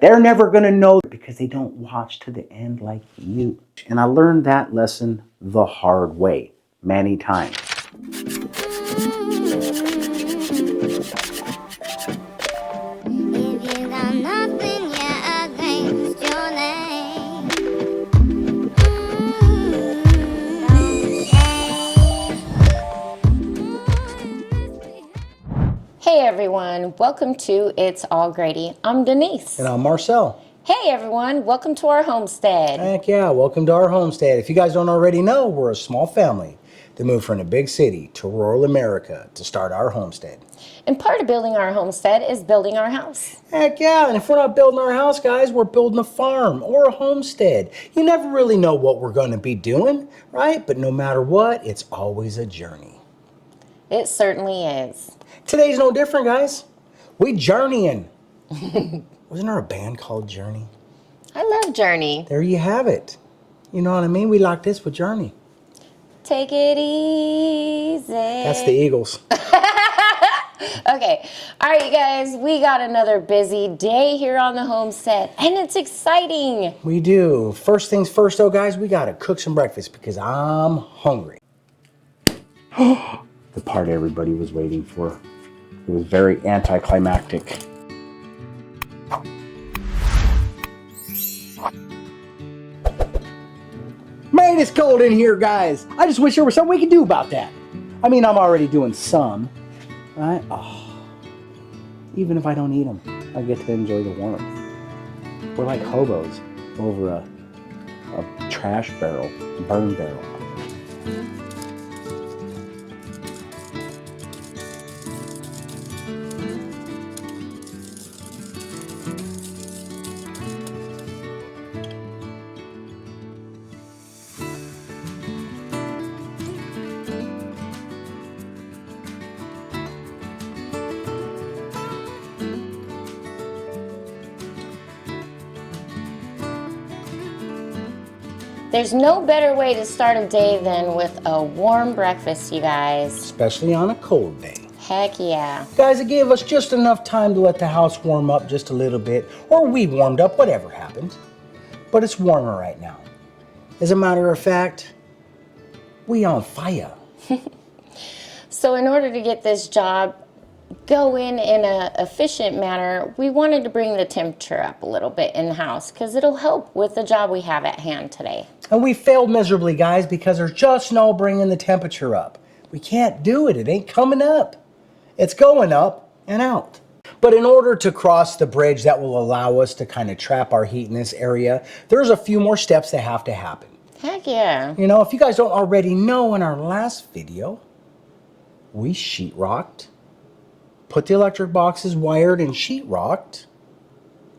They're never going to know because they don't watch to the end like you. And I learned that lesson the hard way many times. Hey everyone, welcome to It's All Grady. I'm Denise. And I'm Marcel. Hey everyone, welcome to our homestead. Heck yeah, welcome to our homestead. If you guys don't already know, we're a small family that moved from a big city to rural America to start our homestead. And part of building our homestead is building our house. Heck yeah, and if we're not building our house, guys, we're building a farm or a homestead. You never really know what we're going to be doing, right? But no matter what, it's always a journey. It certainly is. Today's no different, guys. We journeying. Wasn't there a band called Journey? I love Journey. There you have it. You know what I mean? We like this with Journey. Take it easy. That's the Eagles. Okay. All right, you guys. We got another busy day here on the homestead, and it's exciting. We do. First things first, though, guys, we got to cook some breakfast because I'm hungry. The part everybody was waiting for. It was very anticlimactic. Man, it's cold in here, guys. I just wish there was something we could do about that. I mean, I'm already doing some, right? Oh, even if I don't eat them, I get to enjoy the warmth. We're like hobos over a trash barrel, a burn barrel. There's no better way to start a day than with a warm breakfast, you guys. Especially on a cold day. Heck yeah. Guys, it gave us just enough time to let the house warm up just a little bit, or we warmed up, whatever happened. But it's warmer right now. As a matter of fact, we on fire. So in order to get this job going in an efficient manner, we wanted to bring the temperature up a little bit in the house because it'll help with the job we have at hand today. And we failed miserably, guys, because there's just no bringing the temperature up. We can't do it. It ain't coming up. It's going up and out. But in order to cross the bridge that will allow us to kind of trap our heat in this area, there's a few more steps that have to happen. Heck yeah. You know, if you guys don't already know, in our last video, we sheetrocked, put the electric boxes wired and sheetrocked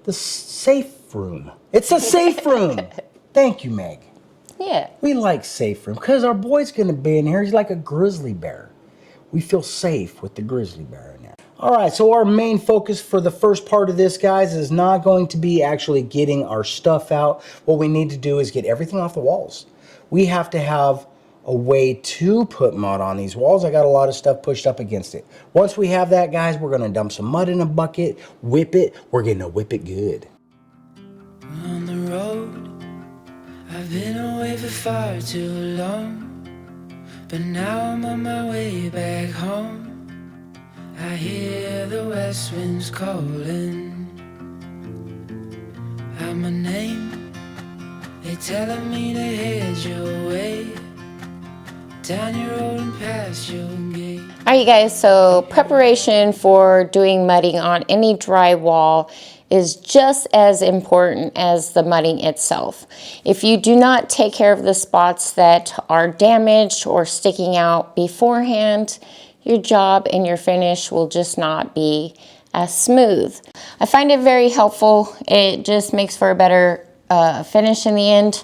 the safe room. It's a safe room. Thank you, Meg. Yeah. We like safe room because our boy's going to be in here. He's like a grizzly bear. We feel safe with the grizzly bear in there. All right, so our main focus for the first part of this, guys, is not going to be actually getting our stuff out. What we need to do is get everything off the walls. We have to have a way to put mud on these walls. I got a lot of stuff pushed up against it. Once we have that, guys, we're going to dump some mud in a bucket, whip it. We're going to whip it good. On the road, I've been away for far too long, but now I'm on my way back home. I hear the west winds calling out my name. They telling me to head your way, down your road and past your gate. All right, you guys, so preparation for doing mudding on any drywall is just as important as the mudding itself. If you do not take care of the spots that are damaged or sticking out beforehand, your job and your finish will just not be as smooth. I find it very helpful. It just makes for a better finish in the end.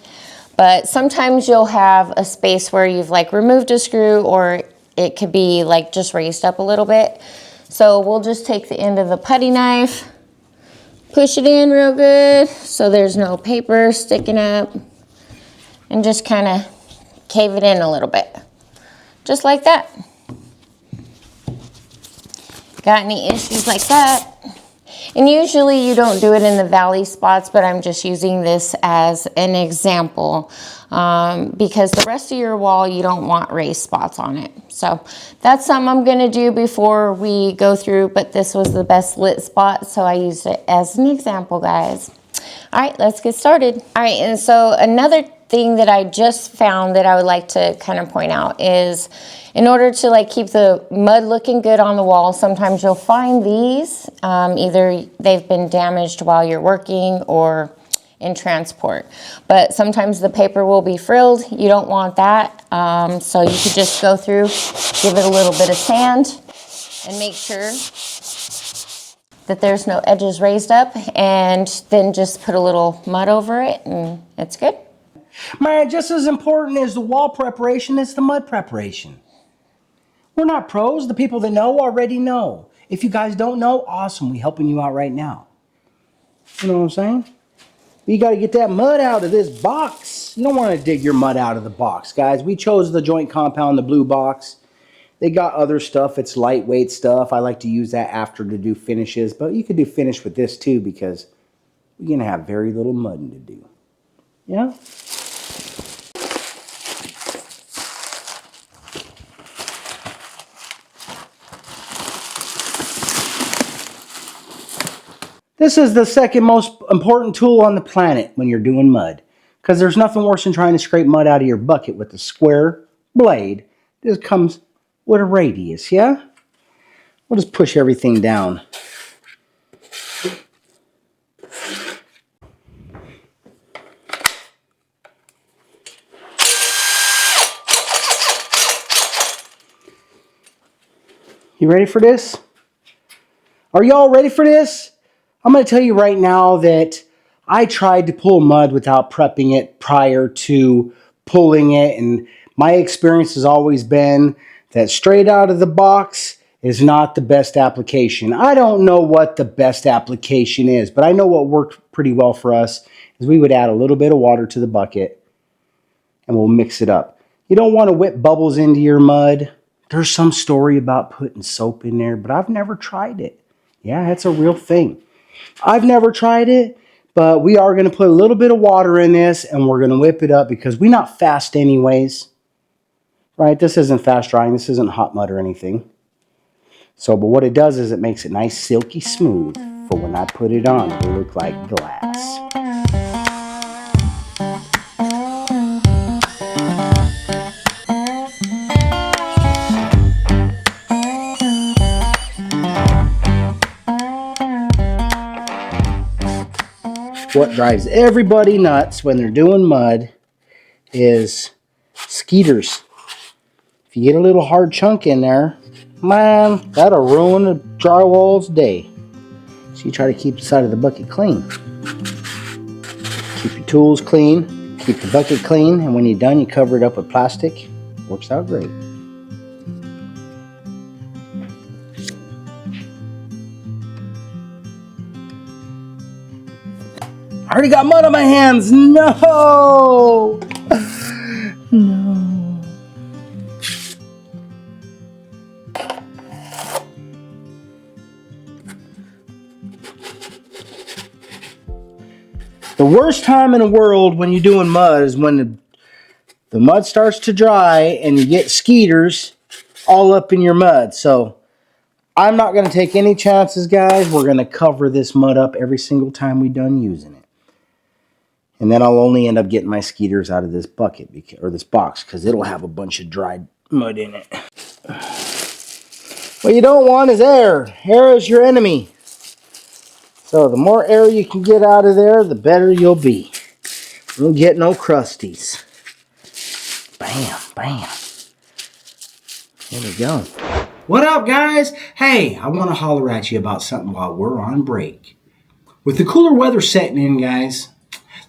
But sometimes you'll have a space where you've like removed a screw, or it could be like just raised up a little bit. So we'll just take the end of the putty knife, push it in real good so there's no paper sticking up, and just kind of cave it in a little bit. Just like that. Got any issues like that? And usually you don't do it in the valley spots, but I'm just using this as an example because the rest of your wall, you don't want raised spots on it. So that's something I'm gonna do before we go through, but this was the best lit spot, so I used it as an example, guys. All right, let's get started. All right, and so another thing that I just found that I would like to kind of point out is in order to like keep the mud looking good on the wall, sometimes you'll find these, either they've been damaged while you're working or in transport. But sometimes the paper will be frilled. You don't want that. So you could just go through, give it a little bit of sand and make sure that there's no edges raised up, and then just put a little mud over it and it's good. Man, just as important as the wall preparation is the mud preparation. We're not pros. The people that know already know. If you guys don't know, awesome. We're helping you out right now. You know what I'm saying? You got to get that mud out of this box. You don't want to dig your mud out of the box, guys. We chose the joint compound, the blue box. They got other stuff. It's lightweight stuff. I like to use that after to do finishes. But you could do finish with this too because we're going to have very little mudding to do. Yeah? This is the second most important tool on the planet when you're doing mud. Because there's nothing worse than trying to scrape mud out of your bucket with a square blade. This comes with a radius, yeah? We'll just push everything down. You ready for this? Are y'all ready for this? I'm going to tell you right now that I tried to pull mud without prepping it prior to pulling it, and my experience has always been that straight out of the box is not the best application. I don't know what the best application is, but I know what worked pretty well for us is we would add a little bit of water to the bucket and we'll mix it up. You don't want to whip bubbles into your mud. There's some story about putting soap in there, but I've never tried it. Yeah, it's a real thing. I've never tried it, but we are going to put a little bit of water in this and we're going to whip it up because we're not fast anyways. Right? This isn't fast drying. This isn't hot mud or anything. So, but what it does is it makes it nice, silky smooth for when I put it on. It'll look like glass. What drives everybody nuts when they're doing mud is skeeters. If you get a little hard chunk in there, man, that'll ruin the drywall's day. So you try to keep the side of the bucket clean. Keep your tools clean, keep the bucket clean, and when you're done, you cover it up with plastic. Works out great. I already got mud on my hands. No! No. The worst time in the world when you're doing mud is when the mud starts to dry and you get skeeters all up in your mud. So I'm not going to take any chances, guys. We're going to cover this mud up every single time we're done using it. And then I'll only end up getting my skeeters out of this bucket or this box because it'll have a bunch of dried mud in it. What you don't want is air. Air is your enemy. So the more air you can get out of there, the better you'll be. You won't get no crusties. Bam, bam. There we go. What up, guys? Hey, I want to holler at you about something while we're on break. With the cooler weather setting in, guys,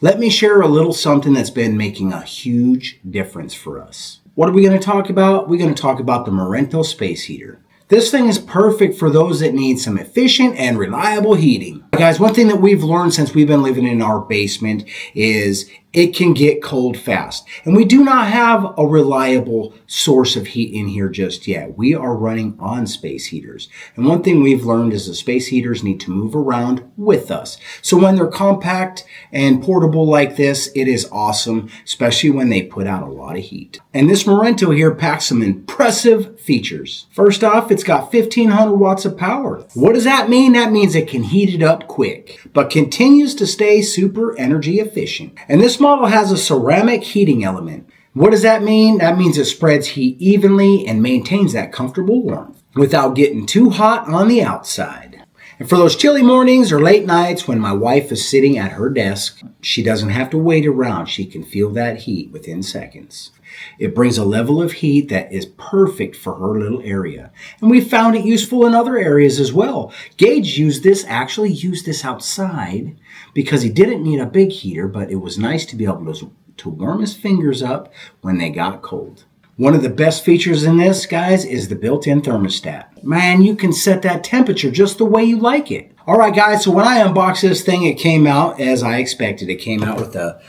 let me share a little something that's been making a huge difference for us. What are we going to talk about? We're going to talk about the MORENTO Space Heater. This thing is perfect for those that need some efficient and reliable heating. Guys, one thing that we've learned since we've been living in our basement is it can get cold fast. And we do not have a reliable source of heat in here just yet. We are running on space heaters. And one thing we've learned is the space heaters need to move around with us. So when they're compact and portable like this, it is awesome, especially when they put out a lot of heat. And this MORENTO here packs some impressive features. First off, it's got 1500 watts of power. What does that mean? That means it can heat it up quick, but continues to stay super energy efficient. And this model has a ceramic heating element. What does that mean? That means it spreads heat evenly and maintains that comfortable warmth without getting too hot on the outside. And for those chilly mornings or late nights when my wife is sitting at her desk, she doesn't have to wait around. She can feel that heat within seconds. It brings a level of heat that is perfect for her little area. And we found it useful in other areas as well. Gage actually used this outside because he didn't need a big heater, but it was nice to be able to warm his fingers up when they got cold. One of the best features in this, guys, is the built-in thermostat. Man, you can set that temperature just the way you like it. All right, guys, so when I unboxed this thing, it came out as I expected. It came out with a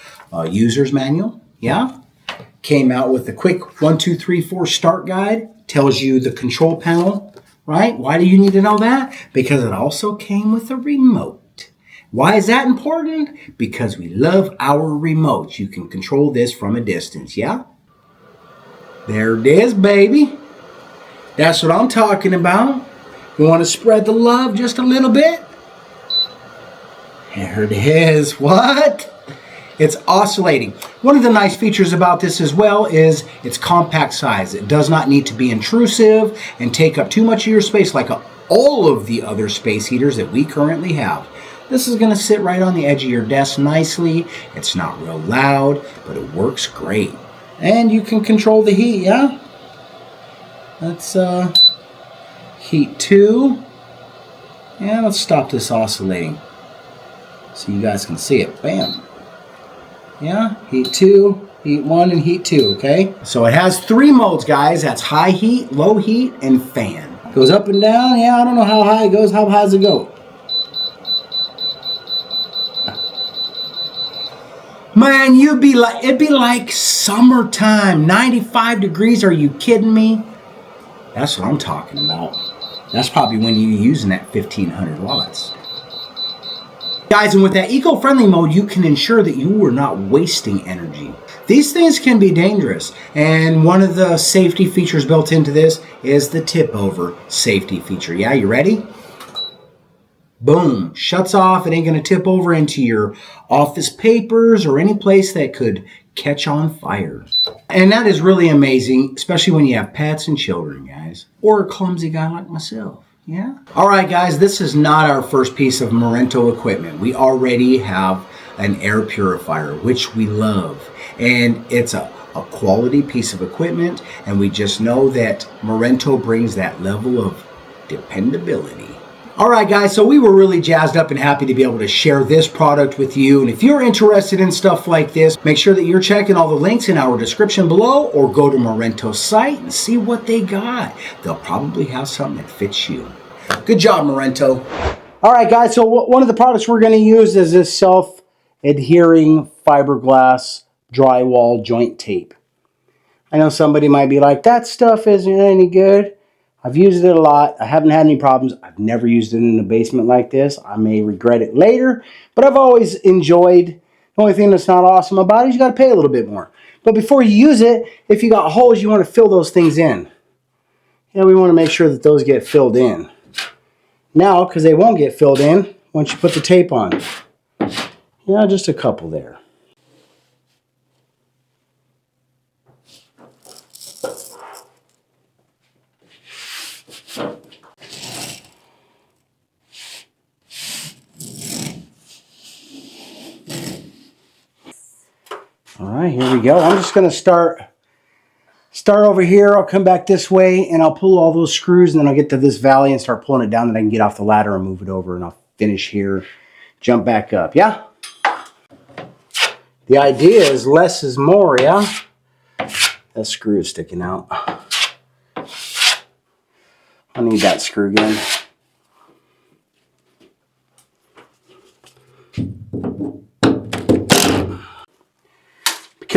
user's manual, yeah? Came out with a quick 1, 2, 3, 4 start guide. Tells you the control panel, right? Why do you need to know that? Because it also came with a remote. Why is that important? Because we love our remotes. You can control this from a distance, yeah? There it is, baby. That's what I'm talking about. You want to spread the love just a little bit? There it is. What? It's oscillating. One of the nice features about this as well is its compact size. It does not need to be intrusive and take up too much of your space like all of the other space heaters that we currently have. This is going to sit right on the edge of your desk nicely. It's not real loud, but it works great. And you can control the heat, yeah? Let's heat 2. Yeah, let's stop this oscillating so you guys can see it. Bam. Yeah, heat 2, heat 1, and heat 2, okay? So it has 3 modes, guys. That's high heat, low heat, and fan. Goes up and down. Yeah, I don't know how high it goes. How high does it go? Man, it'd be like summertime, 95 degrees. Are you kidding me? That's what I'm talking about. That's probably when you're using that 1500 watts. Guys, and with that eco-friendly mode, you can ensure that you are not wasting energy. These things can be dangerous, and one of the safety features built into this is the tip-over safety feature. Yeah, you ready? Boom, shuts off. It ain't gonna tip over into your office papers or any place that could catch on fire. And that is really amazing, especially when you have pets and children, guys. Or a clumsy guy like myself, yeah? All right, guys, this is not our first piece of MORENTO equipment. We already have an air purifier, which we love. And it's a quality piece of equipment, and we just know that MORENTO brings that level of dependability. All right, guys, so we were really jazzed up and happy to be able to share this product with you. And if you're interested in stuff like this, make sure that you're checking all the links in our description below, or go to MORENTO's site and see what they got. They'll probably have something that fits you. Good job, MORENTO. All right, guys, so one of the products we're going to use is this self-adhering fiberglass drywall joint tape. I know somebody might be like, that stuff isn't any good. I've used it a lot. I haven't had any problems. I've never used it in a basement like this. I may regret it later, but I've always enjoyed. The only thing that's not awesome about it is you got to pay a little bit more. But before you use it, if you got holes, you want to fill those things in. Yeah, we want to make sure that those get filled in. Now, because they won't get filled in once you put the tape on. Yeah, just a couple there. All right, here we go. I'm just going to start over here. I'll come back this way, and I'll pull all those screws, and then I'll get to this valley and start pulling it down, and I can get off the ladder and move it over, and I'll finish here, jump back up, yeah? The idea is less is more, yeah? That screw is sticking out. I need that screw again.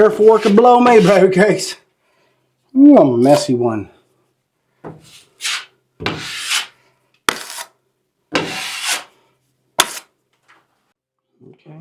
Careful working below me, baby cakes. Ooh, I'm a messy one. Okay.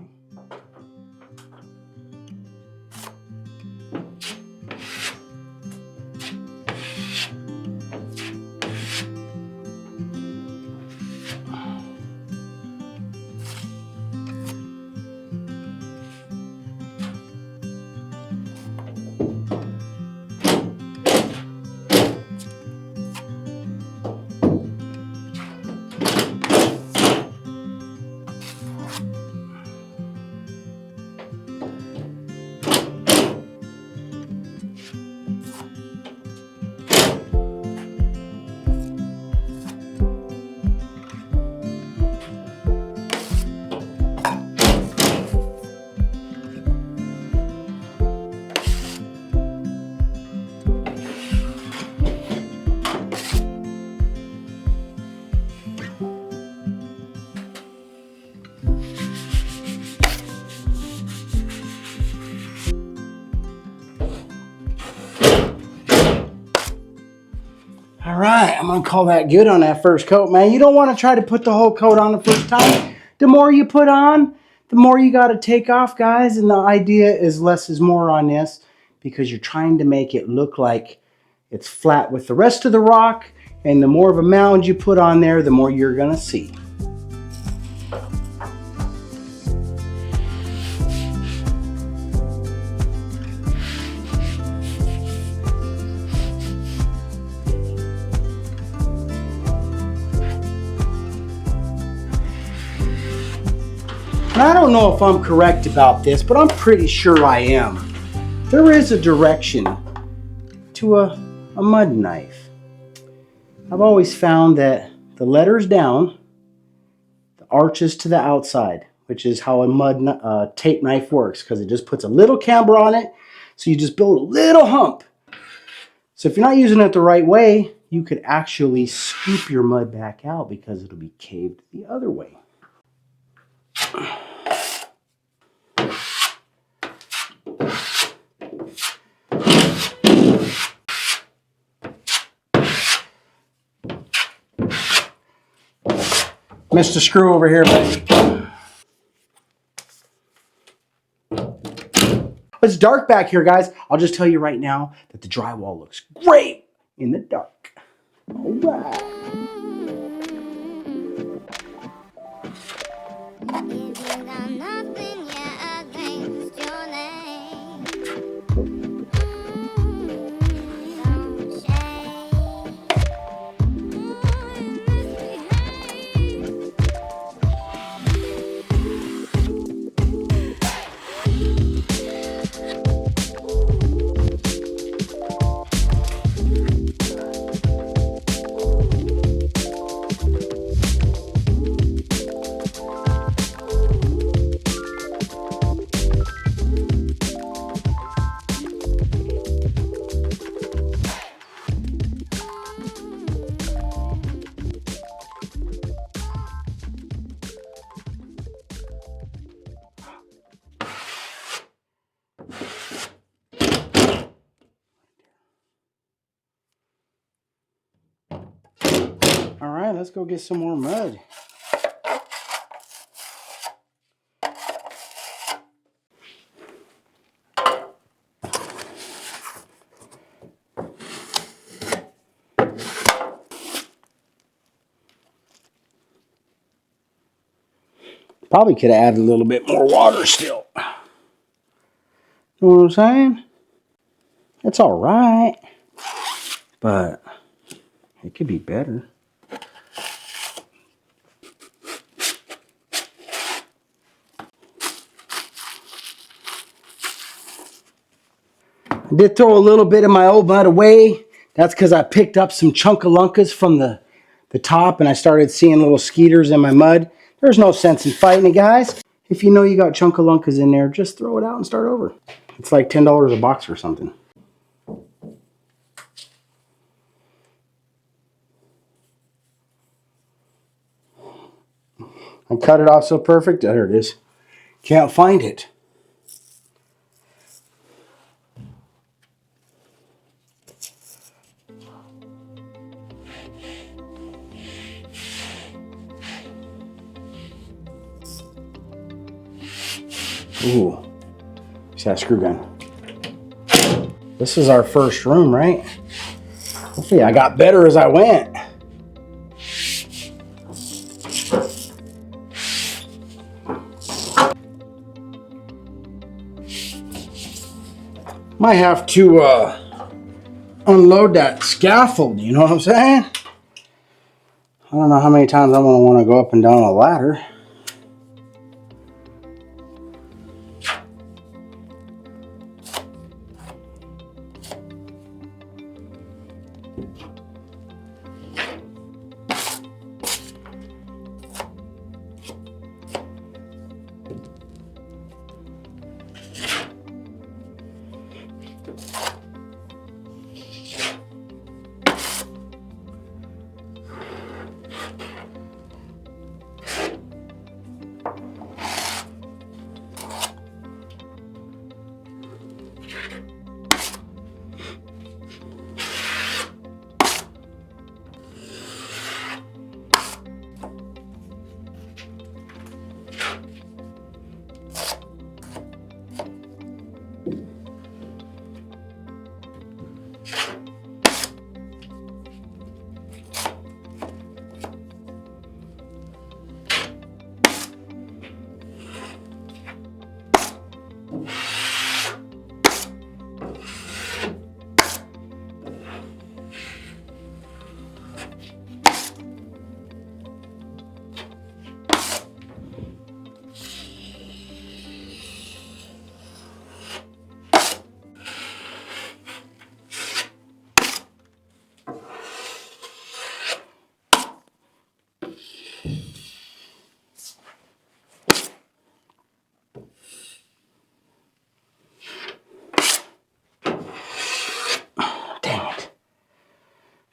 All right, I'm gonna call that good on that first coat, man. You don't want to try to put the whole coat on the first time. The more you put on, the more you got to take off, guys. And the idea is less is more on this, because you're trying to make it look like it's flat with the rest of the rock. And the more of a mound you put on there, the more you're gonna see. And I don't know if I'm correct about this, but I'm pretty sure I am. There is a direction to a mud knife. I've always found that the letters down, the arches to the outside, which is how a mud tape knife works, because it just puts a little camber on it, so you just build a little hump. So if you're not using it the right way, you could actually scoop your mud back out because it'll be caved the other way. Missed a screw over here, baby. It's dark back here, guys. I'll just tell you right now that the drywall looks great in the dark. All right. All right, let's go get some more mud. Probably could have added a little bit more water still. You know what I'm saying? It's all right, but it could be better. I did throw a little bit of my old mud away. That's because I picked up some chunkalunkas from the top and I started seeing little skeeters in my mud. There's no sense in fighting it, guys. If you know you got chunkalunkas in there, just throw it out and start over. It's like $10 a box or something. I cut it off so perfect. There it is. Can't find it. Ooh, see that screw gun. This is our first room, right? Hopefully I got better as I went. Might have to unload that scaffold, you know what I'm saying? I don't know how many times I'm gonna want to go up and down a ladder.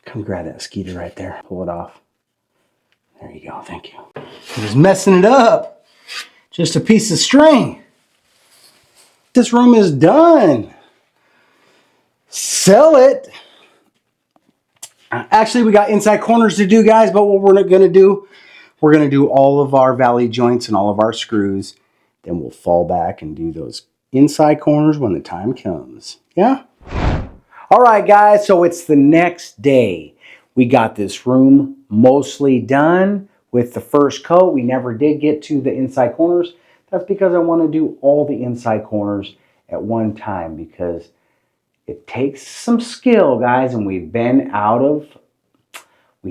Come grab that skeeter right there. Pull it off. There you go. Thank you. I'm just messing it up. Just a piece of string. This room is done. Sell it. Actually, we got inside corners to do, guys, but what we're going to do, we're going to do all of our valley joints and all of our screws. Then we'll fall back and do those inside corners when the time comes. Yeah? All right, guys, so it's the next day. We got this room mostly done with the first coat. We never did get to the inside corners. That's because I want to do all the inside corners at one time because it takes some skill, guys, and we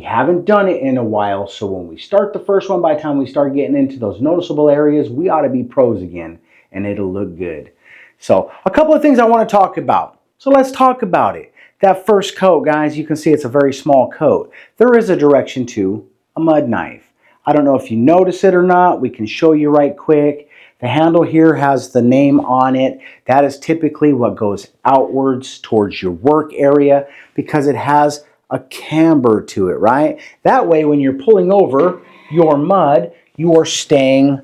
haven't done it in a while. So when we start the first one, by the time we start getting into those noticeable areas, we ought to be pros again, and it'll look good. So a couple of things I want to talk about. So let's talk about it. That first coat, guys, you can see it's a very small coat. There is a direction to a mud knife. I don't know if you notice it or not. We can show you right quick. The handle here has the name on it. That is typically what goes outwards towards your work area because it has a camber to it, right? That way, when you're pulling over your mud, you are staying,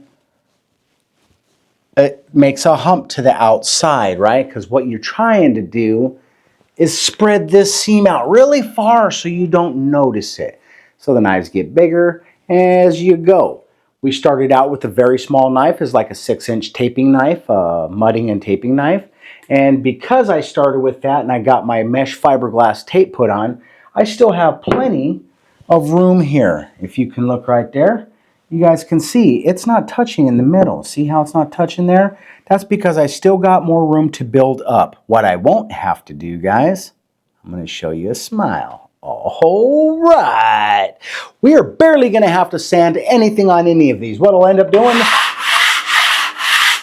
it makes a hump to the outside, right? Because what you're trying to do is spread this seam out really far so you don't notice it. So the knives get bigger as you go. We started out with a very small knife. It's like a 6-inch taping knife, mudding and taping knife. And because I started with that and I got my mesh fiberglass tape put on, I still have plenty of room here. If you can look right there, you guys can see it's not touching in the middle. See how it's not touching there? That's because I still got more room to build up. What I won't have to do, guys, I'm going to show you a smile. All right. We are barely going to have to sand anything on any of these. What I'll end up doing,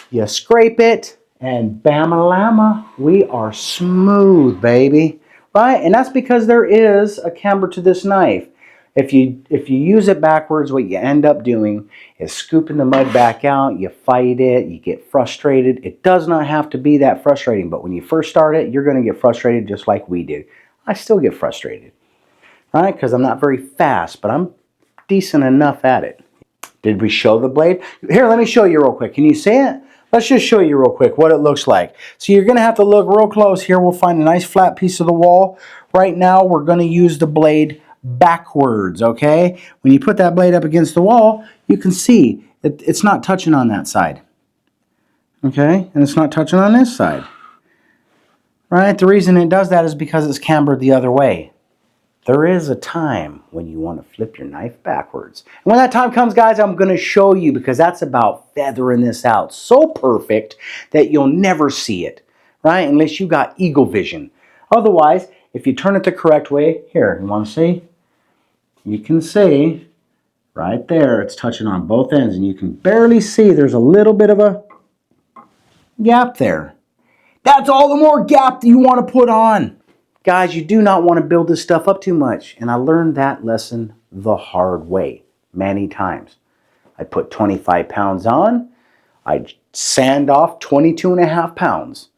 you scrape it and bam-a-lama, we are smooth, baby. Right? And that's because there is a camber to this knife. If you use it backwards, what you end up doing is scooping the mud back out, you fight it, you get frustrated. It does not have to be that frustrating, but when you first start it, you're going to get frustrated just like we did. I still get frustrated, right? Because I'm not very fast, but I'm decent enough at it. Did we show the blade? Here, let me show you real quick. Can you see it? Let's just show you real quick what it looks like. So you're going to have to look real close here. We'll find a nice flat piece of the wall. Right now, we're going to use the blade backwards, okay? When you put that blade up against the wall, you can see it's not touching on that side. Okay, and it's not touching on this side. Right? The reason it does that is because it's cambered the other way. There is a time when you want to flip your knife backwards. And when that time comes, guys, I'm going to show you, because that's about feathering this out so perfect that you'll never see it, right? Unless you got eagle vision. Otherwise, if you turn it the correct way, here, you want to see? You can see right there, it's touching on both ends, and you can barely see there's a little bit of a gap there. That's all the more gap that you want to put on. Guys, you do not want to build this stuff up too much. And I learned that lesson the hard way many times. I'd put 25 pounds on. I'd sand off 22.5 pounds.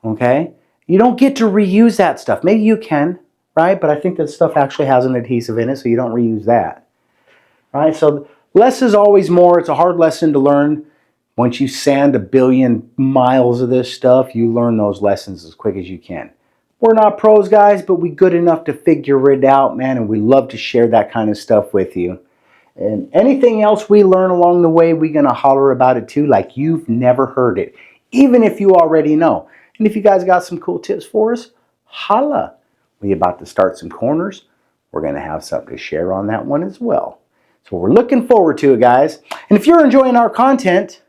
Okay? You don't get to reuse that stuff. Maybe you can, right? But I think that stuff actually has an adhesive in it, so you don't reuse that. Right? So less is always more. It's a hard lesson to learn. Once you sand 1 billion miles of this stuff, you learn those lessons as quick as you can. We're not pros, guys, but we're good enough to figure it out, man, and we love to share that kind of stuff with you. And anything else we learn along the way, we're going to holler about it too, like you've never heard it, even if you already know. And if you guys got some cool tips for us, holla. We're about to start some corners. We're going to have something to share on that one as well. So we're looking forward to it, guys. And if you're enjoying our content,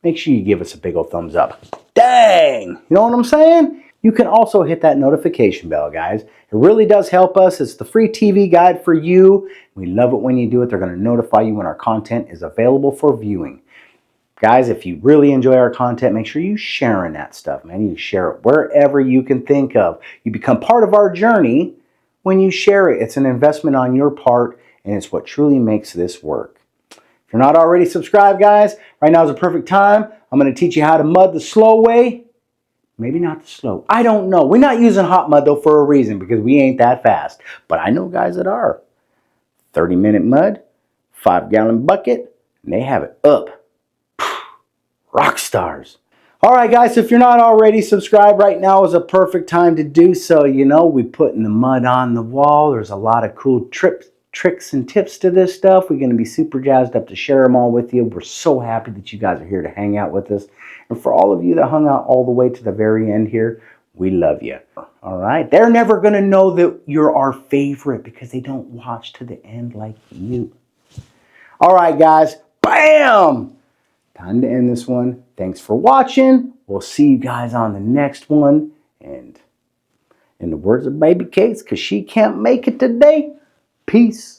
make sure you give us a big old thumbs up. Dang! You know what I'm saying? You can also hit that notification bell, guys. It really does help us. It's the free TV guide for you. We love it when you do it. They're going to notify you when our content is available for viewing. Guys, if you really enjoy our content, make sure you sharing that stuff, man. You share it wherever you can think of. You become part of our journey when you share it. It's an investment on your part, and it's what truly makes this work. If you're not already subscribed, guys, right now is a perfect time. I'm going to teach you how to mud the slow way. Maybe not the slow. I don't know. We're not using hot mud, though, for a reason, because we ain't that fast. But I know guys that are. 30-minute mud, 5-gallon bucket, and they have it up. Rock stars. All right, guys, so if you're not already subscribed, right now is a perfect time to do so. You know, we putting the mud on the wall. There's a lot of cool tricks and tips to this stuff. We're going to be super jazzed up to share them all with you. We're so happy that you guys are here to hang out with us. And for all of you that hung out all the way to the very end here, we love you. All right? They're never going to know that you're our favorite because they don't watch to the end like you. All right, guys. Bam! Time to end this one. Thanks for watching. We'll see you guys on the next one. And in the words of Baby Case, because she can't make it today, peace.